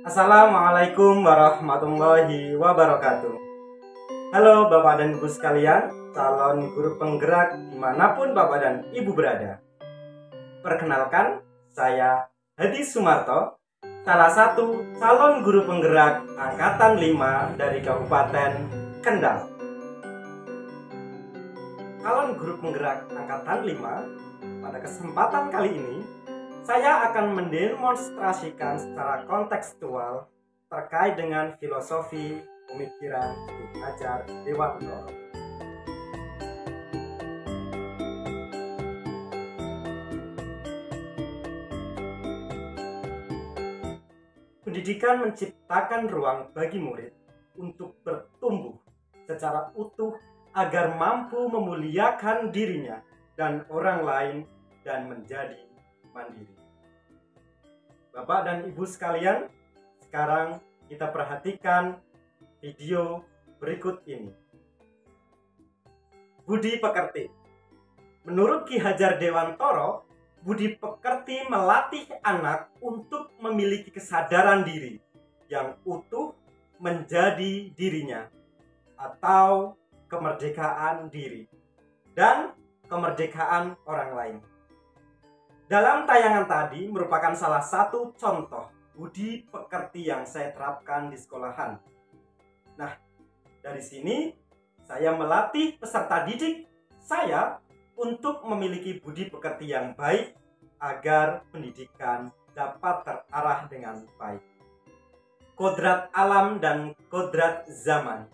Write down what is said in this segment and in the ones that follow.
Assalamualaikum warahmatullahi wabarakatuh. Halo Bapak dan Ibu sekalian, calon guru penggerak dimanapun Bapak dan Ibu berada. Perkenalkan, saya Hadi Sumarto, salah satu calon guru penggerak Angkatan 5 dari Kabupaten Kendal. Calon guru penggerak Angkatan 5, pada kesempatan kali ini saya akan mendemonstrasikan secara kontekstual terkait dengan filosofi pemikiran Ki Hajar Dewantoro. Pendidikan menciptakan ruang bagi murid untuk bertumbuh secara utuh agar mampu memuliakan dirinya dan orang lain dan menjadi mandiri. Bapak dan Ibu sekalian, sekarang kita perhatikan video berikut ini. Budi pekerti. Menurut Ki Hajar Dewantoro, budi pekerti melatih anak untuk memiliki kesadaran diri yang utuh menjadi dirinya, atau kemerdekaan diri dan kemerdekaan orang lain. Dalam tayangan tadi merupakan salah satu contoh budi pekerti yang saya terapkan di sekolahan. Nah, dari sini saya melatih peserta didik saya untuk memiliki budi pekerti yang baik agar pendidikan dapat terarah dengan baik. Kodrat alam dan kodrat zaman.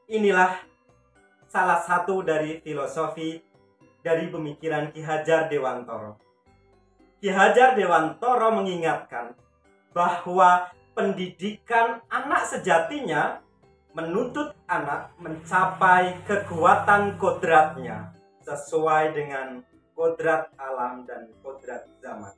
Inilah salah satu dari filosofi dari pemikiran Ki Hajar Dewantoro. Ki Hajar Dewantoro mengingatkan bahwa pendidikan anak sejatinya menuntut anak mencapai kekuatan kodratnya sesuai dengan kodrat alam dan kodrat zaman.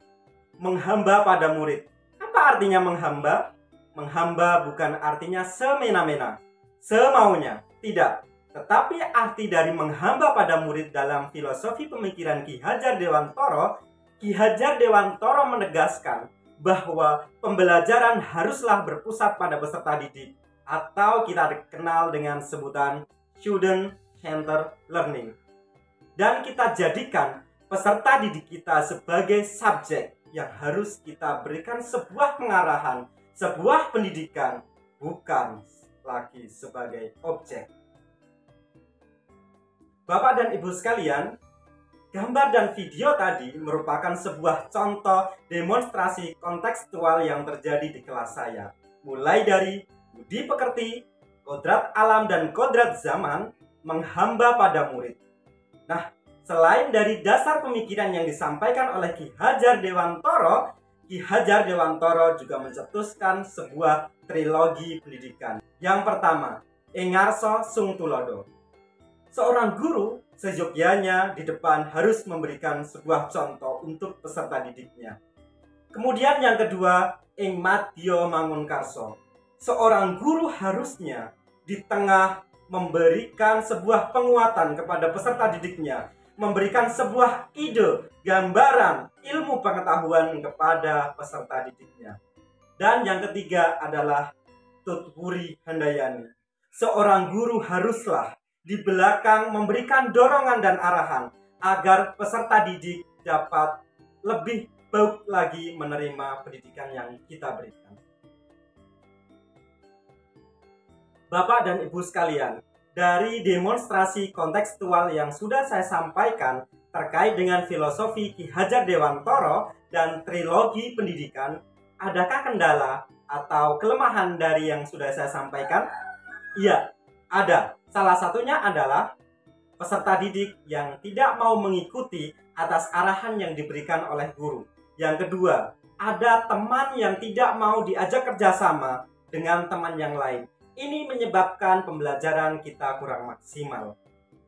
Menghamba pada murid. Apa artinya menghamba? Menghamba bukan artinya semena-mena, semaunya. Tidak. Tetapi arti dari menghamba pada murid dalam filosofi pemikiran Ki Hajar Dewantoro, Ki Hajar Dewantoro menegaskan bahwa pembelajaran haruslah berpusat pada peserta didik, atau kita kenal dengan sebutan student centered learning. Dan kita jadikan peserta didik kita sebagai subjek yang harus kita berikan sebuah pengarahan, sebuah pendidikan, bukan lagi sebagai objek. Bapak dan Ibu sekalian, gambar dan video tadi merupakan sebuah contoh demonstrasi kontekstual yang terjadi di kelas saya. Mulai dari budi pekerti, kodrat alam dan kodrat zaman, menghamba pada murid. Nah, selain dari dasar pemikiran yang disampaikan oleh Ki Hajar Dewantoro, Ki Hajar Dewantoro juga mencetuskan sebuah trilogi pendidikan. Yang pertama, Engarso Sung Tulodo. Seorang guru seyogyanya di depan harus memberikan sebuah contoh untuk peserta didiknya. Kemudian yang kedua, Ing Madya Mangunkarso. Seorang guru harusnya di tengah memberikan sebuah penguatan kepada peserta didiknya, memberikan sebuah ide, gambaran, ilmu pengetahuan kepada peserta didiknya. Dan yang ketiga adalah Tutwuri Handayani. Seorang guru haruslah di belakang memberikan dorongan dan arahan agar peserta didik dapat lebih baik lagi menerima pendidikan yang kita berikan. Bapak dan Ibu sekalian, dari demonstrasi kontekstual yang sudah saya sampaikan terkait dengan filosofi Ki Hajar Dewantoro dan trilogi pendidikan, adakah kendala atau kelemahan dari yang sudah saya sampaikan? Iya, ada. Salah satunya adalah peserta didik yang tidak mau mengikuti atas arahan yang diberikan oleh guru. Yang kedua, ada teman yang tidak mau diajak kerjasama dengan teman yang lain. Ini menyebabkan pembelajaran kita kurang maksimal.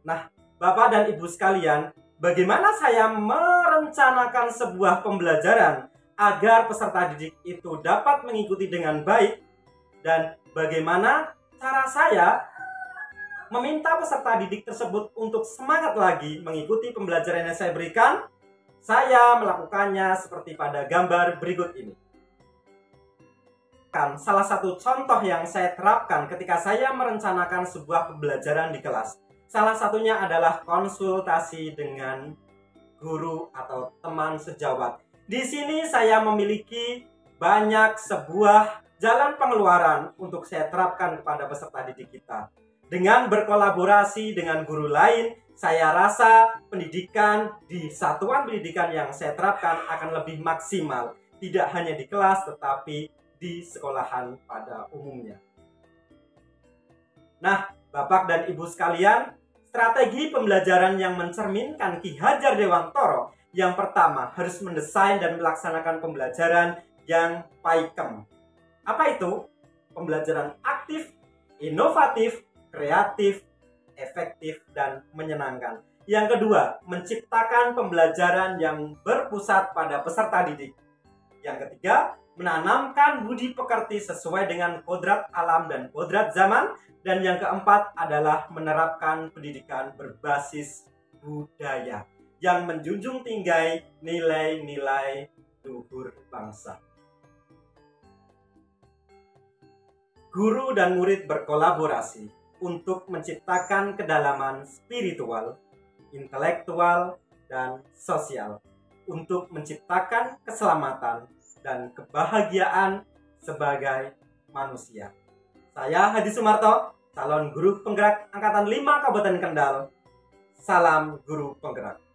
Nah, Bapak dan Ibu sekalian, bagaimana saya merencanakan sebuah pembelajaran agar peserta didik itu dapat mengikuti dengan baik? Dan bagaimana cara saya meminta peserta didik tersebut untuk semangat lagi mengikuti pembelajaran yang saya berikan? Saya melakukannya seperti pada gambar berikut ini. salah satu contoh yang saya terapkan ketika saya merencanakan sebuah pembelajaran di kelas. Salah satunya adalah konsultasi dengan guru atau teman sejawat. Di sini saya memiliki banyak sebuah jalan pengeluaran untuk saya terapkan kepada peserta didik kita. Dengan berkolaborasi dengan guru lain, saya rasa pendidikan di satuan pendidikan yang saya terapkan akan lebih maksimal. Tidak hanya di kelas, tetapi di sekolahan pada umumnya. Nah, Bapak dan Ibu sekalian, strategi pembelajaran yang mencerminkan Ki Hajar Dewantoro yang pertama harus mendesain dan melaksanakan pembelajaran yang paikem. Apa itu? Pembelajaran aktif, inovatif, kreatif, efektif, dan menyenangkan. Yang kedua, menciptakan pembelajaran yang berpusat pada peserta didik. Yang ketiga, menanamkan budi pekerti sesuai dengan kodrat alam dan kodrat zaman. Dan yang keempat adalah menerapkan pendidikan berbasis budaya yang menjunjung tinggi nilai-nilai luhur bangsa. Guru dan murid berkolaborasi untuk menciptakan kedalaman spiritual, intelektual, dan sosial untuk menciptakan keselamatan dan kebahagiaan sebagai manusia. Saya Hadi Sumarto, calon guru penggerak Angkatan 5 Kabupaten Kendal. Salam guru penggerak.